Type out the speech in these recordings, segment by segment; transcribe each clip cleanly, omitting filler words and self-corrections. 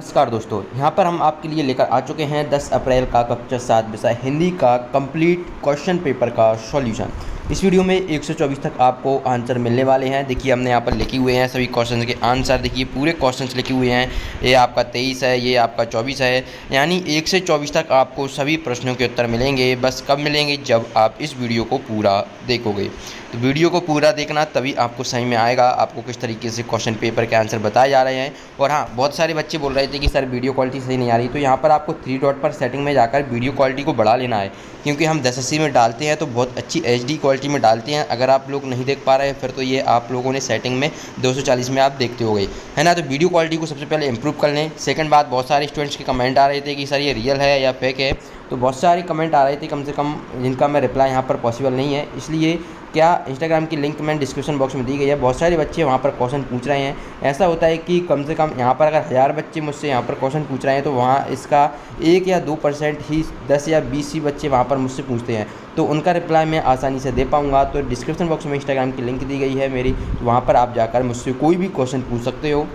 नमस्कार दोस्तों, यहाँ पर हम आपके लिए लेकर आ चुके हैं 10 अप्रैल का कक्षा 7 विषय हिंदी का कंप्लीट क्वेश्चन पेपर का सॉल्यूशन। इस वीडियो में 124 तक आपको आंसर मिलने वाले हैं। देखिए हमने यहाँ पर लिखे हुए हैं सभी क्वेश्चंस के आंसर। देखिए पूरे क्वेश्चंस लिखे हुए हैं। ये आपका 23 है, ये आपका 24 है, यानी 1 से 24 तक आपको सभी प्रश्नों के उत्तर मिलेंगे। बस कब मिलेंगे? जब आप इस वीडियो को पूरा देखोगे। तो वीडियो को पूरा देखना, तभी आपको समझ में आएगा आपको किस तरीके से क्वेश्चन पेपर के आंसर बताए जा रहे हैं। और हाँ, बहुत सारे बच्चे बोल रहे थे कि सर वीडियो क्वालिटी सही नहीं आ रही, तो यहाँ पर आपको 3 डॉट पर सेटिंग में जाकर वीडियो क्वालिटी को बढ़ा लेना है, क्योंकि हम 1080 में डालते हैं तो बहुत अच्छी HD क्वालिटी में डालते हैं। अगर आप लोग नहीं देख पा रहे हैं फिर तो ये आप लोगों ने सेटिंग में 240 में आप देखते हो गए, है ना। तो वीडियो क्वालिटी को सबसे पहले इंप्रूव कर लें। सेकंड बात, बहुत सारे स्टूडेंट्स के कमेंट आ रहे थे कि सर ये रियल है या फेक है, तो बहुत सारे कमेंट आ रहे थे कम से कम, जिनका मैं रिप्लाई यहाँ पर पॉसिबल नहीं है। इसलिए क्या इंस्टाग्राम की लिंक मैंने डिस्क्रिप्शन बॉक्स में दी गई है। बहुत सारे बच्चे वहाँ पर क्वेश्चन पूछ रहे हैं। ऐसा होता है कि कम से कम यहाँ पर अगर 1000 बच्चे मुझसे यहाँ पर क्वेश्चन पूछ रहे हैं तो वहाँ इसका 1 या 2% ही 10 या 20 ही बच्चे वहाँ पर मुझसे पूछते हैं, तो उनका रिप्लाई मैं आसानी से दे पाऊँगा। तो डिस्क्रिप्शन बॉक्स में इंस्टाग्राम की लिंक दी गई है मेरी, तो वहाँ पर आप जाकर मुझसे कोई भी क्वेश्चन पूछ सकते हो,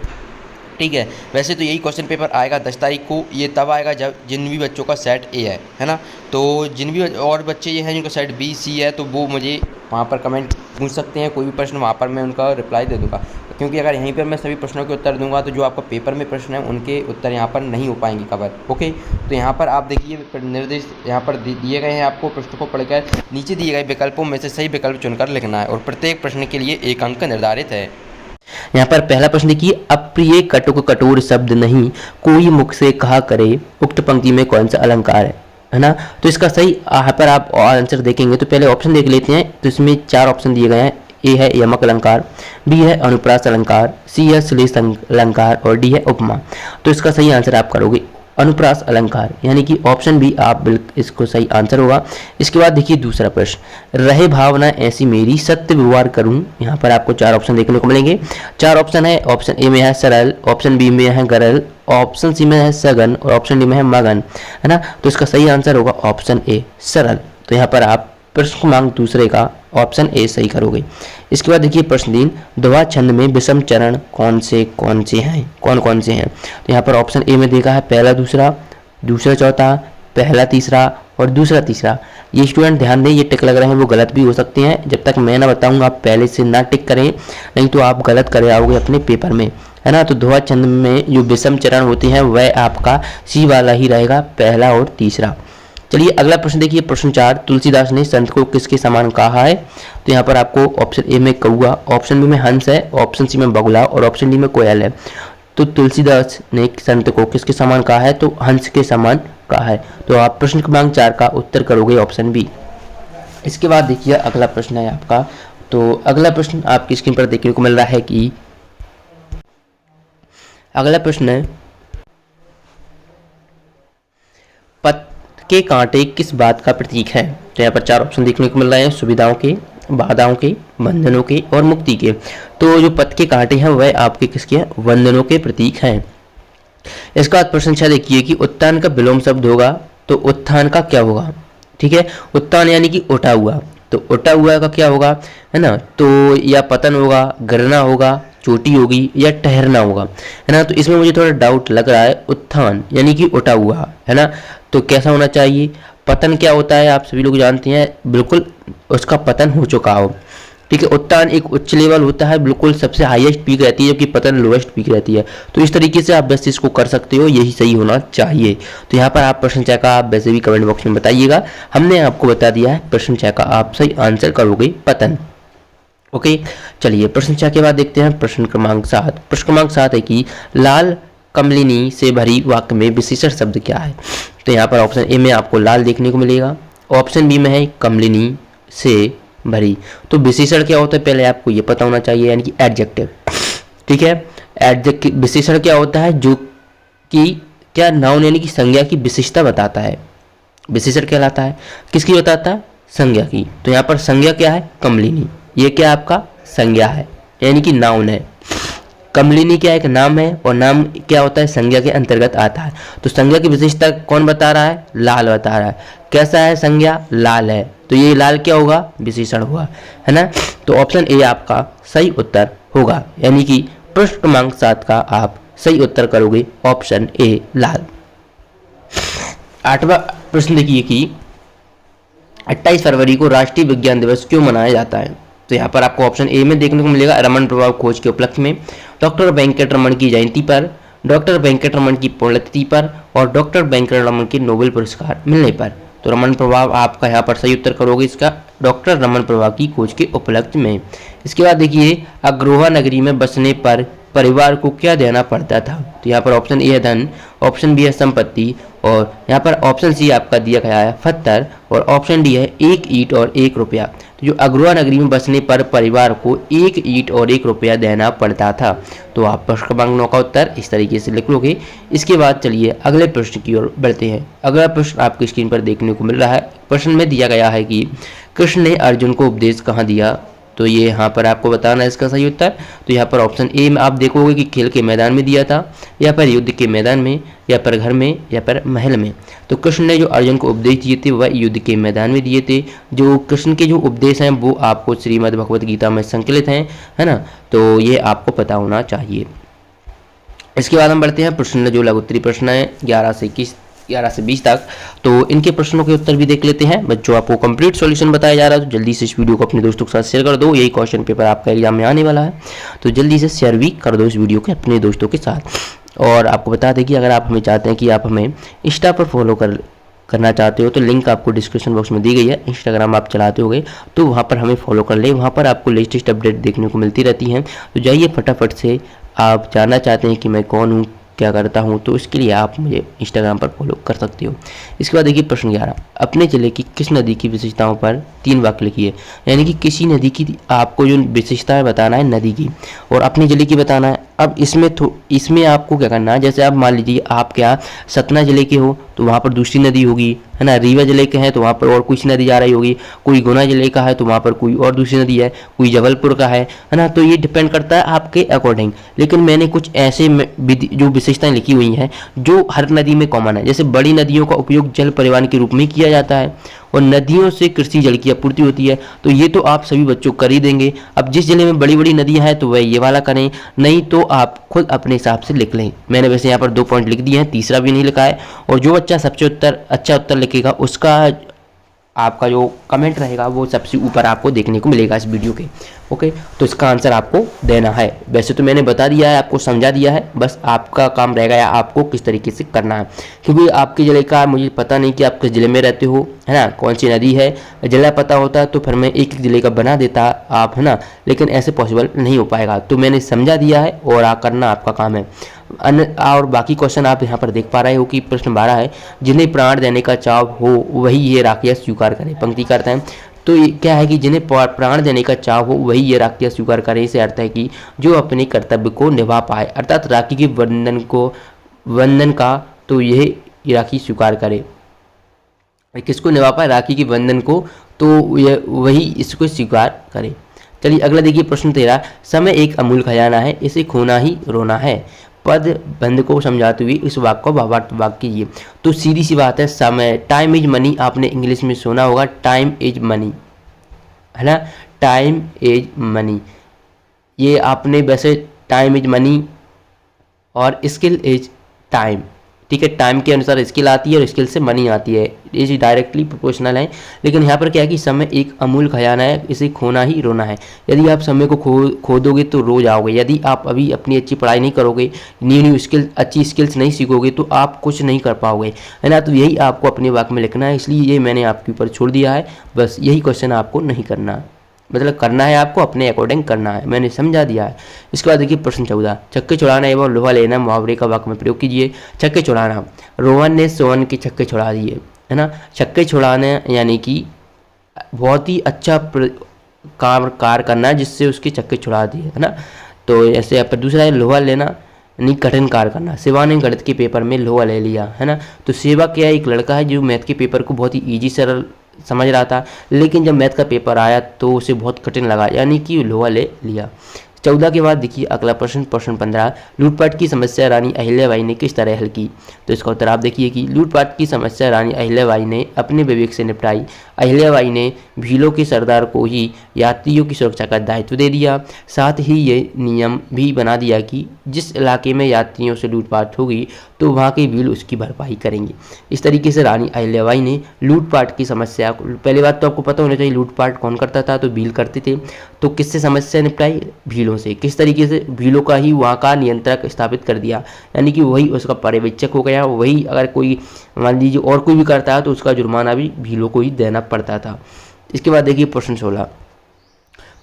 ठीक है। वैसे तो यही क्वेश्चन पेपर आएगा 10 तारीख को। ये तब आएगा जब जिन भी बच्चों का सेट ए है ना। तो जिन भी और बच्चे ये हैं जिनका सेट बी सी है, तो वो मुझे वहाँ पर कमेंट पूछ सकते हैं। कोई भी प्रश्न वहाँ पर मैं उनका रिप्लाई दे दूँगा, क्योंकि अगर यहीं पर मैं सभी प्रश्नों के उत्तर दूंगा तो जो आपका पेपर में प्रश्न है उनके उत्तर यहाँ पर नहीं हो पाएंगे कवर। ओके, तो यहाँ पर आप देखिए निर्देश यहाँ पर दिए गए हैं। आपको प्रश्न को पढ़कर नीचे दिए गए विकल्पों में से सही विकल्प चुनकर लिखना है, और प्रत्येक प्रश्न के लिए 1 अंक निर्धारित है। यहाँ पर पहला प्रश्न देखिए, अप्रिय कटुक कठोर शब्द नहीं कोई मुख से कहा करे, उक्त पंक्ति में कौन सा अलंकार है ना। तो इसका सही यहाँ पर आप आंसर देखेंगे तो पहले ऑप्शन देख लेते हैं। तो इसमें 4 ऑप्शन दिए गए हैं। ए है यमक अलंकार, बी है अनुप्रास अलंकार, सी है श्लेष अलंकार और डी है उपमा। तो इसका सही आंसर आप करोगे अनुप्रास अलंकार, यानी कि ऑप्शन बी आप बिल्कुल इसको सही आंसर होगा। इसके बाद देखिए दूसरा प्रश्न, रहे भावना ऐसी मेरी सत्य व्यवहार करूं। यहाँ पर आपको 4 ऑप्शन देखने को मिलेंगे। 4 ऑप्शन है। ऑप्शन ए में है सरल, ऑप्शन बी में है गरल, ऑप्शन सी में है सघन और ऑप्शन डी में है मगन, है ना। तो इसका सही आंसर होगा ऑप्शन ए सरल। तो यहाँ पर आप प्रश्न क्रमांक दूसरे का ऑप्शन ए सही करोगे। इसके बाद देखिए प्रश्न 3, दोहा छंद में विषम चरण कौन से हैं, कौन से हैं। तो यहाँ पर ऑप्शन ए में देखा है पहला दूसरा, दूसरा चौथा, पहला तीसरा और दूसरा तीसरा। ये स्टूडेंट ध्यान दें, ये टिक लग रहे हैं वो गलत भी हो सकते हैं। जब तक मैं ना बताऊंगा आप पहले से ना टिक करें, नहीं तो आप गलत कर आओगे अपने पेपर में, है ना। तो दोहा छंद में जो विषम चरण होते हैं वह आपका सी वाला ही रहेगा, पहला और तीसरा। चलिए अगला प्रश्न देखिए प्रश्न 4, तुलसीदास ने संत को किसके समान कहा है। तो यहाँ पर आपको ऑप्शन ए में कौआ, ऑप्शन बी में हंस है, ऑप्शन सी में बगुला और ऑप्शन डी में कोयल है। तो तुलसीदास ने संत को किसके समान कहा है, तो हंस के समान कहा है। तो आप प्रश्न क्रमांक 4 का उत्तर करोगे ऑप्शन बी। इसके बाद देखिए अगला प्रश्न है आपका। तो अगला प्रश्न आपकी स्क्रीन पर देखने को मिल रहा है कि अगला प्रश्न है, पत्त के कांटे किस बात का प्रतीक है। तो यहाँ पर 4 ऑप्शन देखने को मिल रहे हैं, सुविधाओं के, बाधाओं के, बंधनों के और मुक्ति के। तो जो पत्त के कांटे हैं वह आपके किसके हैं, बंधनों के प्रतीक हैं। इसका प्रश्न 6 देखिए कि उत्थान का विलोम शब्द होगा तो उत्थान का क्या होगा। ठीक है, उत्थान यानी कि उठा हुआ, तो उठा हुआ का क्या होगा, है ना। तो या पतन होगा, गिरना होगा, चोटी होगी या ठहरना होगा, है ना। तो इसमें मुझे थोड़ा डाउट लग रहा है, उत्थान यानी कि उठा हुआ, है ना। तो कैसा होना चाहिए, पतन क्या होता है आप सभी लोग जानते हैं, बिल्कुल उसका पतन हो चुका हो। ठीक है, उत्थान एक उच्च लेवल होता है, बिल्कुल सबसे हाईएस्ट पीक रहती है, जबकि पतन लोएस्ट पीक रहती है। तो इस तरीके से आप बस इसको कर सकते हो, यही सही होना चाहिए। तो यहाँ पर आप प्रश्न 6 का आप वैसे भी कमेंट बॉक्स में बताइएगा। हमने आपको बता दिया है प्रश्न 6 का आप सही आंसर करोगे पतन। ओके, चलिए प्रश्न 6 के बाद देखते हैं प्रश्न क्रमांक 7। प्रश्न क्रमांक 7 है कि लाल कमलिनी से भरी वाक्य में विशेषण शब्द क्या है। तो यहाँ पर ऑप्शन ए में आपको लाल देखने को मिलेगा, ऑप्शन बी में है कमलिनी से भरी। तो विशेषण क्या होता है पहले आपको ये पता होना चाहिए, यानी कि एडजेक्टिव। ठीक है, एडजेक्टिव विशेषण क्या होता है, जो कि क्या नाउन यानी कि संज्ञा की विशेषता बताता है। विशेषण कहलाता है किसकी बताता है, संज्ञा की। तो यहाँ पर संज्ञा क्या है, कमलिनी, ये क्या आपका संज्ञा है यानी कि नाउन है। कमलिनी क्या एक नाम है और नाम क्या होता है, संज्ञा के अंतर्गत आता है। तो संज्ञा की विशेषता कौन बता रहा है, लाल बता रहा है। कैसा है संज्ञा, लाल है, तो ये लाल क्या होगा, विशेषण हुआ, है ना। तो ऑप्शन ए आपका सही उत्तर होगा, यानी कि प्रश्न क्रमांक 7 का आप सही उत्तर करोगे ऑप्शन ए लाल। 8वां प्रश्न देखिए कि 28 फरवरी को राष्ट्रीय विज्ञान दिवस क्यों मनाया जाता है। तो यहाँ पर आपको ऑप्शन ए में देखने को मिलेगा रमन प्रभाव खोज के उपलक्ष्य में, डॉक्टर वेंकटरमन की जयंती पर, डॉक्टर वेंकटरमन की पुण्यतिथि पर और डॉक्टर वेंकटरमन के नोबेल पुरस्कार मिलने पर। तो रमन प्रभाव आपका यहाँ पर सही उत्तर करोगे इसका डॉक्टर रमन प्रभाव की खोज के उपलक्ष्य में। इसके बाद देखिए अग्रोहा नगरी में बसने पर परिवार को क्या देना पड़ता था। तो यहाँ पर ऑप्शन ए है धन, ऑप्शन बी है संपत्ति और यहाँ पर ऑप्शन सी आपका दिया गया है पत्थर और ऑप्शन डी है 1 ईंट और 1 रुपया। तो जो अग्रोहा नगरी में बसने पर परिवार को 1 ईंट और 1 रुपया देना पड़ता था। तो आप प्रश्न क्रमांक 9 का उत्तर इस तरीके से लिख लोगे। इसके बाद चलिए अगले प्रश्न की ओर बढ़ते हैं। अगला प्रश्न आपकी स्क्रीन पर देखने को मिल रहा है। प्रश्न में दिया गया है कि कृष्ण ने अर्जुन को उपदेश कहाँ दिया। तो ये यहाँ पर आपको बताना है इसका सही उत्तर। तो यहाँ पर ऑप्शन ए में आप देखोगे कि खेल के मैदान में दिया था, या पर युद्ध के मैदान में, या पर घर में, या पर महल में। तो कृष्ण ने जो अर्जुन को उपदेश दिए थे वह युद्ध के मैदान में दिए थे। जो कृष्ण के जो उपदेश हैं वो आपको श्रीमद् भगवत गीता में संकलित हैं, है ना। तो ये आपको पता होना चाहिए। इसके बाद हम बढ़ते हैं प्रश्न जो लघुत्तरी प्रश्न है 11 से 20 तक। तो इनके प्रश्नों के उत्तर भी देख लेते हैं। बच्चों आपको कंप्लीट सॉल्यूशन बताया जा रहा है, तो जल्दी से इस वीडियो को अपने दोस्तों के साथ शेयर कर दो। यही क्वेश्चन पेपर आपका एग्जाम में आने वाला है, तो जल्दी से शेयर भी कर दो इस वीडियो को अपने दोस्तों के साथ। और आपको बता दें कि अगर आप हमें चाहते हैं कि आप हमें इंस्टा पर फॉलो करना चाहते हो तो लिंक आपको डिस्क्रिप्शन बॉक्स में दी गई है। इंस्टाग्राम आप चलाते होगे तो वहाँ पर हमें फॉलो कर ले, वहाँ पर आपको लेटेस्ट अपडेट देखने को मिलती रहती हैं। तो जाइए फटाफट से, आप जानना चाहते हैं कि मैं कौन हूँ, क्या करता हूँ, तो इसके लिए आप मुझे इंस्टाग्राम पर फॉलो कर सकते हो। इसके बाद देखिए प्रश्न 11, अपने जिले की किस नदी की विशेषताओं पर 3 वाक्य लिखिए। यानी कि किसी नदी की आपको जो विशेषताएं बताना है नदी की और अपने जिले की बताना है। अब इसमें आपको क्या करना है, जैसे आप मान लीजिए आप क्या सतना जिले के हो तो वहाँ पर दूसरी नदी होगी, है ना। रीवा जिले के हैं तो वहाँ पर और कुछ नदी आ रही होगी, कोई गुना जिले का है तो वहाँ पर कोई और दूसरी नदी है, कोई जबलपुर का है ना। तो ये डिपेंड करता है आपके अकॉर्डिंग। लेकिन मैंने कुछ ऐसे जो विशेषताएं लिखी हुई हैं जो हर नदी में कॉमन है। जैसे बड़ी नदियों का उपयोग जल परिवहन के रूप में किया जाता है और नदियों से कृषि जल की आपूर्ति होती है। तो ये तो आप सभी बच्चों कर ही देंगे। अब जिस जिले में बड़ी बड़ी नदियां हैं तो वह ये वाला करें, नहीं तो आप खुद अपने हिसाब से लिख लें। मैंने वैसे यहाँ पर 2 पॉइंट लिख दिए हैं, तीसरा भी नहीं लिखा है। और जो बच्चा सबसे अच्छा उत्तर लिखेगा उसका आपका जो कमेंट रहेगा वो सबसे ऊपर आपको देखने को मिलेगा इस वीडियो के। ओके, तो इसका आंसर आपको देना है। वैसे तो मैंने बता दिया है, आपको समझा दिया है, बस आपका काम रहेगा या आपको किस तरीके से करना है। क्योंकि आपके ज़िले का मुझे पता नहीं कि आप किस ज़िले में रहते हो, है ना, कौन सी नदी है। ज़िला पता होता है तो फिर मैं एक ज़िले का बना देता आप, है ना, लेकिन ऐसे पॉसिबल नहीं हो पाएगा। तो मैंने समझा दिया है और करना आपका काम है। और बाकी क्वेश्चन आप यहाँ पर देख पा रहे हो कि प्रश्न 12 है, जिन्हें प्राण देने का चाव हो वही ये राखियाँ स्वीकार करें। पंक्ति करते हैं तो ये क्या है कि जिन्हें प्राण देने का चाव हो वही ये राखियाँ स्वीकार करें। इसे अर्थ है कि जो अपने कर्तव्य को निभा पाए, अर्थात राखी के बंधन का तो यह राखी स्वीकार करे। किसको निभा पाए, राखी के बंधन को, तो यह वही इसको स्वीकार करे। चलिए अगला देखिए प्रश्न 13, समय एक अमूल्य खजाना है, इसे खोना ही रोना है। पद बंध को समझाते हुए इस वाक्य को भावार्थ वाक्य कीजिए। तो सीधी सी बात है, समय, टाइम इज मनी, आपने इंग्लिश में सुना होगा, टाइम इज मनी, है ना, टाइम इज मनी। ये आपने वैसे टाइम इज मनी और स्किल इज टाइम, ठीक है, टाइम के अनुसार स्किल आती है और स्किल से मनी आती है, ये डायरेक्टली प्रोपोर्शनल है। लेकिन यहाँ पर क्या है कि समय एक अमूल्य खजाना है, इसे खोना ही रोना है। यदि आप समय को खो दोगे तो रो जाओगे। यदि आप अभी अपनी अच्छी पढ़ाई नहीं करोगे, न्यू अच्छी स्किल्स नहीं सीखोगे तो आप कुछ नहीं कर पाओगे, है ना। तो यही आपको अपने वाक्य में लिखना है, इसलिए ये मैंने आपके ऊपर छोड़ दिया है। बस यही क्वेश्चन आपको नहीं करना, मतलब करना है आपको अपने अकॉर्डिंग करना है, मैंने समझा दिया है। इसके बाद देखिए प्रश्न 14, छक्के छुड़ाना एवं लोहा लेना मुहावरे का वाक्य में प्रयोग कीजिए। छक्के छुड़ाना, रोहन ने सोहन के छक्के छुड़ा दिए, है ना। छक्के छुड़ाना यानी कि बहुत ही अच्छा कार्य करना है जिससे उसके छक्के छुड़ा दिए, है ना। तो ऐसे यहाँ पर दूसरा है लोहा लेना यानी कठिन कार्य करना। शिवा ने गणित के पेपर में लोहा ले लिया, है ना। तो शिवा क्या एक लड़का है जो मैथ के पेपर को बहुत ही ईजी सरल समझ रहा था, लेकिन जब मैथ का पेपर आया तो उसे बहुत कठिन लगा, यानी कि लोहा ले लिया। 14 के बाद देखिए अगला प्रश्न, प्रश्न 15, लूटपाट की समस्या रानी अहिल्याबाई ने किस तरह हल की। तो इसका उत्तर आप देखिए कि लूटपाट की समस्या रानी अहिल्याबाई ने अपने विवेक से निपटाई। अहिल्याबाई ने भीलों के सरदार को ही यात्रियों की सुरक्षा का दायित्व दे दिया। साथ ही ये नियम भी बना दिया कि जिस इलाके में यात्रियों से लूटपाट होगी तो वहाँ के भील उसकी भरपाई करेंगे। इस तरीके से रानी अहिल्याबाई ने लूटपाट की समस्या को, पहली बात तो आपको पता होना चाहिए लूटपाट कौन करता था, तो भील करते थे। तो किससे समस्या निपटाई, भीलों से। किस तरीके से, भीलों का ही वहाँ का नियंत्रक स्थापित कर दिया, यानी कि वही उसका पर्यवेक्षक हो गया। वही अगर कोई मान लीजिए और कोई भी करता है तो उसका जुर्माना भी भीलों को ही देना पड़ता था। इसके बाद देखिए प्रश्न 16,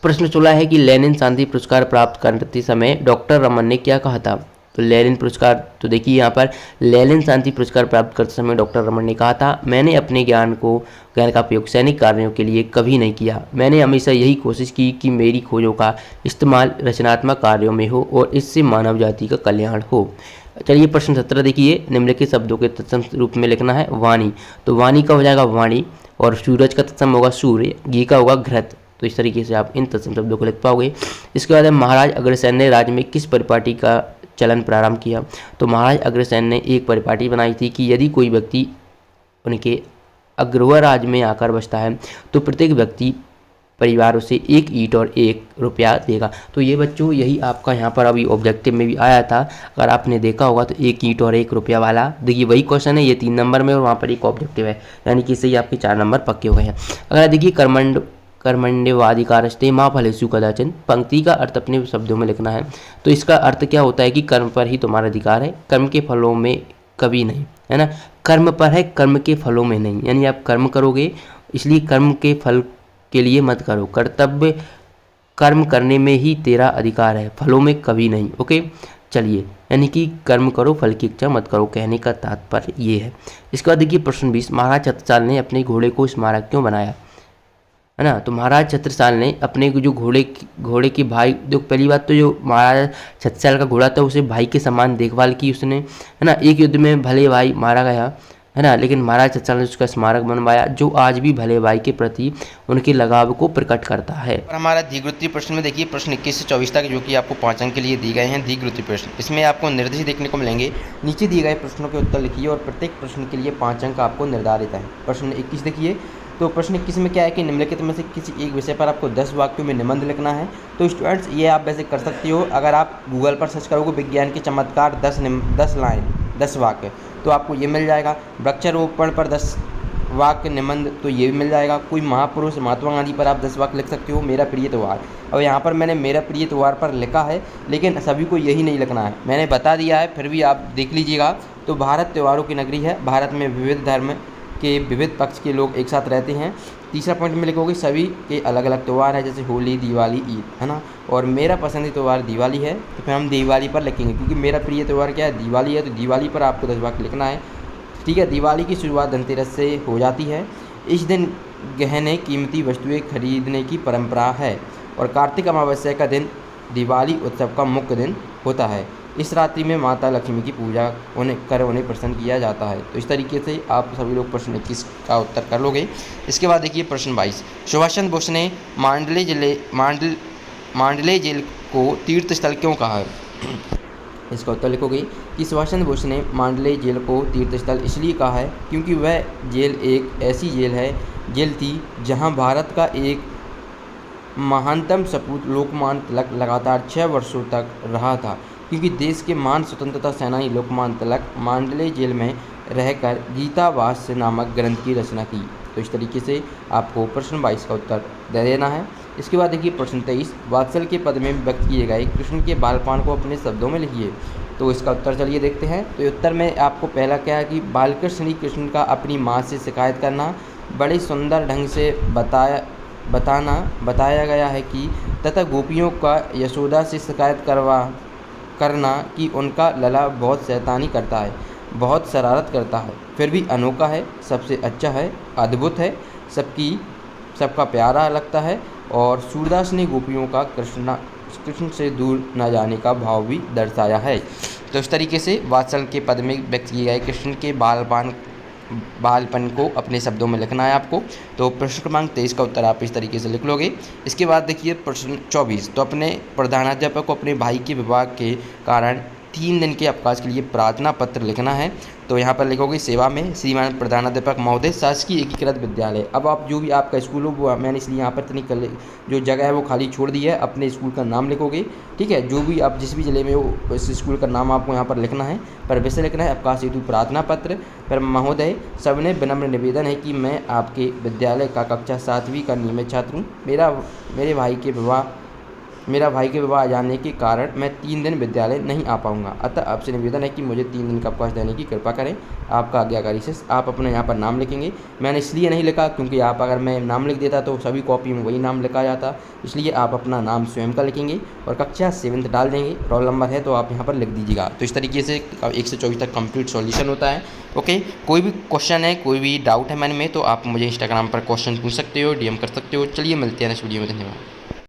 प्रश्न 16 है कि लेनिन शांति पुरस्कार प्राप्त करते समय डॉक्टर रमन ने क्या कहा था। तो लेनिन पुरस्कार, तो देखिए यहाँ पर लेनिन शांति पुरस्कार प्राप्त करते समय डॉक्टर रमन ने कहा था, मैंने अपने ज्ञान का उपयोग सैनिक कार्यों के लिए कभी नहीं किया। मैंने हमेशा यही कोशिश की कि मेरी खोजों का इस्तेमाल रचनात्मक कार्यों में हो और इससे मानव जाति का कल्याण हो। चलिए प्रश्न 17 देखिए, निम्नलिखित शब्दों के तत्सम रूप में लिखना है। वाणी, तो वाणी का हो जाएगा वाणी, और सूरज का तत्सम होगा सूर्य, घी का होगा घृत। तो इस तरीके से आप इन तत्सम शब्दों को लिख पाओगे। इसके बाद महाराज अग्रसेन ने राज्य में किस परिपाटी का चलन प्रारंभ किया। तो महाराज अग्रसेन ने एक परिपाटी बनाई थी कि यदि कोई व्यक्ति उनके अग्रवा राज्य में आकर बसता है तो प्रत्येक व्यक्ति परिवार उसे 1 ईंट और 1 रुपया देगा। तो ये बच्चों यही आपका यहाँ पर अभी ऑब्जेक्टिव में भी आया था, अगर आपने देखा होगा तो 1 ईंट और 1 रुपया वाला, देखिए वही क्वेश्चन है, ये 3 नंबर में और वहाँ पर एक ऑब्जेक्टिव है, यानी कि इससे ही आपके 4 नंबर पक्के हो गए हैं। अगर देखिए कर्मण्येवाधिकारस्ते मां फलेषु कदाचन, पंक्ति का अर्थ अपने शब्दों में लिखना है। तो इसका अर्थ क्या होता है कि कर्म पर ही तुम्हारा अधिकार है, कर्म के फलों में कभी नहीं, है ना। कर्म पर है, कर्म के फलों में नहीं, यानी आप कर्म करोगे इसलिए कर्म के फल के लिए मत करो। कर्तव्य कर्म करने में ही तेरा अधिकार है, फलों में कभी नहीं। ओके, चलिए, यानी कि कर्म करो फल की इच्छा मत करो, कहने का तात्पर्य ये है। इसके बाद देखिए प्रश्न 20, महाराज छत्रसाल ने अपने घोड़े को स्मारक क्यों बनाया, है ना। तो महाराज छत्रसाल ने अपने जो घोड़े के भाई, जो पहली बात तो जो महाराज छत्रसाल का घोड़ा था उसे भाई के समान देखभाल की उसने, है ना। एक युद्ध में भले भाई मारा गया, है ना, लेकिन महाराज छत्रसाल ने उसका स्मारक बनवाया जो आज भी भले भाई के प्रति उनके लगाव को प्रकट करता है। और हमारा द्विगुत्वीय प्रश्न में देखिए प्रश्न 21 से 24 तक, जो कि आपको 5 अंक के लिए दिए गए हैं द्विगुत्वीय प्रश्न। इसमें आपको निर्देश देखने को मिलेंगे, नीचे दिए गए प्रश्नों के उत्तर लिखिए और प्रत्येक प्रश्न के लिए 5 अंक आपको निर्धारित है। प्रश्न 21 देखिए, तो प्रश्न 21 में क्या है कि निम्नलिखित में से किसी एक विषय पर आपको 10 वाक्यों में निबंध लिखना है। तो स्टूडेंट्स ये आप वैसे कर सकते हो, अगर आप गूगल पर सर्च करोगे विज्ञान के चमत्कार 10 लाइन 10 वाक्य तो आपको ये मिल जाएगा। वृक्षारोपण पर 10 वाक्य निबंध तो ये भी मिल जाएगा। कोई महापुरुष महात्मा गांधी पर आप 10 वाक्य लिख सकते हो। मेरा प्रिय त्यौहार, अब यहाँ पर मैंने मेरा प्रिय त्यौहार पर लिखा है, लेकिन सभी को यही नहीं लिखना है, मैंने बता दिया है, फिर भी आप देख लीजिएगा। तो भारत त्योहारों की नगरी है, भारत में विविध धर्म के विविध पक्ष के लोग एक साथ रहते हैं। तीसरा पॉइंट में लिखोगे सभी के अलग अलग त्यौहार है, जैसे होली, दिवाली, ईद, है ना। और मेरा पसंदीदा त्यौहार दिवाली है, तो फिर हम दिवाली पर लिखेंगे, क्योंकि मेरा प्रिय त्यौहार क्या है, दिवाली है, तो दिवाली पर आपको 10 वाक्य लिखना है। ठीक है, दिवाली की शुरुआत धनतेरस से हो जाती है। इस दिन गहने कीमती वस्तुएं खरीदने की परंपरा है और कार्तिक अमावस्या का दिन दिवाली उत्सव का मुख्य दिन होता है। इस रात्रि में माता लक्ष्मी की पूजा उन्हें प्रसन्न किया जाता है। तो इस तरीके से आप सभी लोग प्रश्न 21 का उत्तर कर लोगे। इसके बाद देखिए प्रश्न 22, सुभाष चंद्र बोस ने मांडले जेल को तीर्थ स्थल क्यों कहा है। इसका उत्तर लिखोगे कि सुभाष चंद्र बोस ने मांडले जेल को तीर्थ स्थल इसलिए कहा है क्योंकि वह जेल एक ऐसी जेल थी जहां भारत का एक महानतम सपूत लोकमान्य तिलक लगातार 6 वर्षों तक रहा था, क्योंकि देश के महान स्वतंत्रता सेनानी लोकमान्य तिलक मांडले जेल में रहकर गीताभाष्य नामक ग्रंथ की रचना की। तो इस तरीके से आपको प्रश्न 22 का उत्तर दे देना है। इसके बाद देखिए प्रश्न 23, वात्सल के पद में व्यक्त किए गए कृष्ण के बालपान को अपने शब्दों में लिखिए। तो इसका उत्तर चलिए देखते हैं। तो उत्तर में आपको पहला क्या है कि बालकृष्ण श्री कृष्ण का अपनी माँ से शिकायत करना, बड़े सुंदर ढंग से बताया गया है कि तथा गोपियों का यशोदा से शिकायत करना कि उनका लला बहुत शैतानी करता है, बहुत शरारत करता है, फिर भी अनोखा है, सबसे अच्छा है, अद्भुत है, सबका प्यारा लगता है। और सूरदास ने गोपियों का कृष्ण से दूर न जाने का भाव भी दर्शाया है। तो इस तरीके से वात्सल के पद में व्यक्त किए गए कृष्ण के बालपान बालपन को अपने शब्दों में लिखना है आपको। तो प्रश्न क्रमांक 23 का उत्तर आप इस तरीके से लिख लोगे। इसके बाद देखिए प्रश्न 24, तो अपने प्रधानाध्यापक को अपने भाई के विवाह के कारण 3 दिन के अवकाश के लिए प्रार्थना पत्र लिखना है। तो यहाँ पर लिखोगे सेवा में श्रीमान प्रधानाध्यापक महोदय शासकीय एकीकृत विद्यालय। अब आप जो भी आपका स्कूल हो वो मैंने इसलिए यहाँ पर इतनी जो जगह है वो खाली छोड़ दी है, अपने स्कूल का नाम लिखोगे। ठीक है, जो भी आप जिस भी ज़िले में हो उस स्कूल का नाम आपको यहाँ पर लिखना है, पर विषय लिखना है अवकाश हेतु प्रार्थना पत्र। पर महोदय सबने विनम्र निवेदन है कि मैं आपके विद्यालय का कक्षा 7वीं का नियमित छात्र हूँ। मेरा भाई के विवाह आ जाने के कारण मैं 3 दिन विद्यालय नहीं आ पाऊंगा, अतः आपसे निवेदन है कि मुझे 3 दिन का अवकाश देने की कृपा करें। आपका आज्ञाकारी से आप अपने यहाँ पर नाम लिखेंगे। मैंने इसलिए नहीं लिखा क्योंकि आप अगर मैं नाम लिख देता तो सभी कॉपी में वही नाम लिखा जाता, इसलिए आप अपना नाम स्वयं का लिखेंगे और कक्षा 7th डाल देंगे। रोल नंबर है तो आप यहाँ पर लिख दीजिएगा। तो इस तरीके से 1 से 24 तक कंप्लीट सॉल्यूशन होता है। ओके, कोई भी क्वेश्चन है, कोई भी डाउट है मन में, तो आप मुझे इंस्टाग्राम पर क्वेश्चन पूछ सकते हो, DM कर सकते हो। चलिए मिलते हैं नेक्स्ट वीडियो में, धन्यवाद।